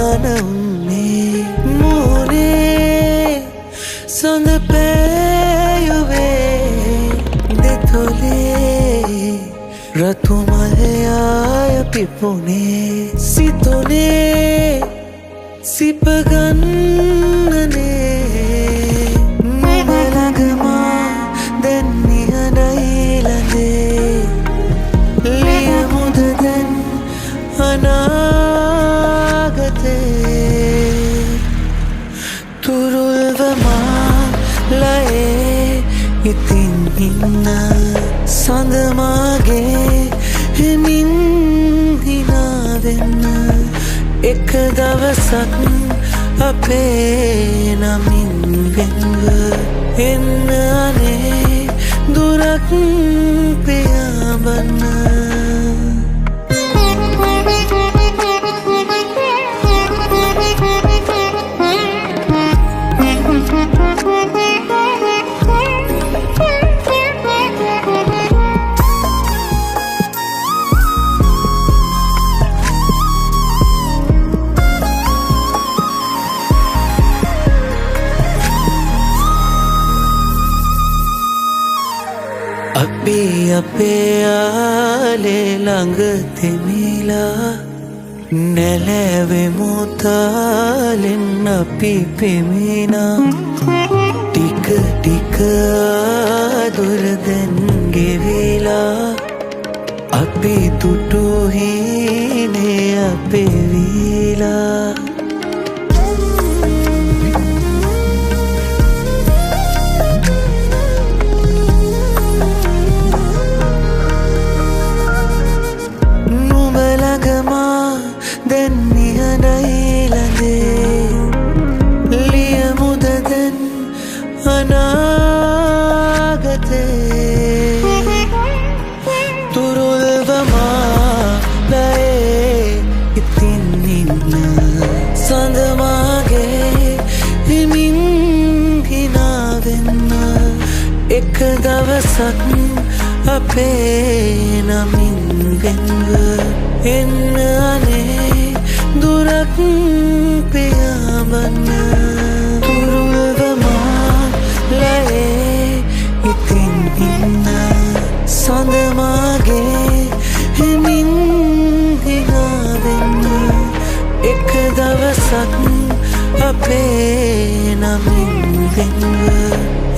මල්කවසානම්නේ මූනේ සඳ පෑයුවේ දෙතොලේ රතුමලයාය පිපුනේ සිතුනේ සිපගන්නනේ මෙබලගමා දැන් නිහඬයිලදේ ලියමුද දැන් අනාගතේ තුරුල්වමා ලයේ ඉතින් ඉන්න සඳමාගේ හෙමින් හිනාවෙන්න එක දවසක් අපේ නමින් වෙන්ව එන්න අනේ දුරක් පියාඹන්න අපේ ආලේ ළඟ තෙමිලා නැලැවෙමු තාලෙන් අපි පෙමිනා ටික ටික ආදුර දැන් ගෙවිලා අපි තුටු හීනේ අපේ වීලා දැන් නිහඬයිලදේ ලියමුද දැන් අනාගතේ තුරුල්වමා ලයේ ඉතින් ඉන්න සඳමාගේ හිමින් හිනාවෙන්න එක දවසක් අපේ නමින් වෙන්ව එන්න අනේ දුරක් පියාඹන්න තුරුල්වමා ලයේ ඉතින් ඉන්න සඳමාගේ හිමින් හිනාවෙන්න එක දවසක් අපේ නමින් වෙන්ව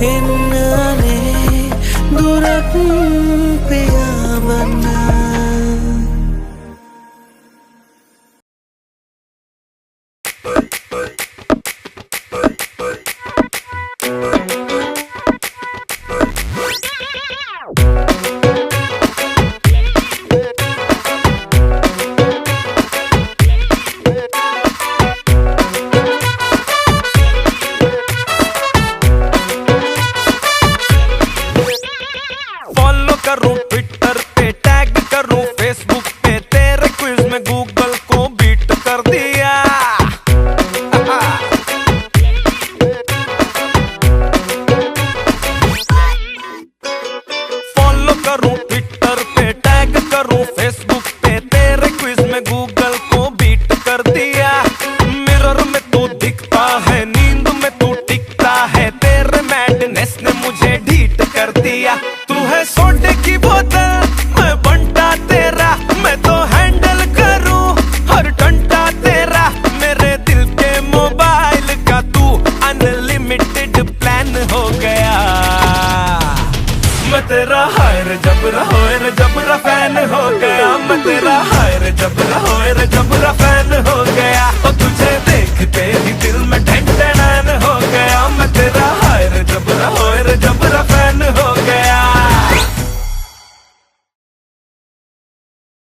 එන්න අනේ දුරක් පියාඹන්න तेरा हायर जबरा फैन हो गया मैं तेरा हायर जबरा होए रे जबरा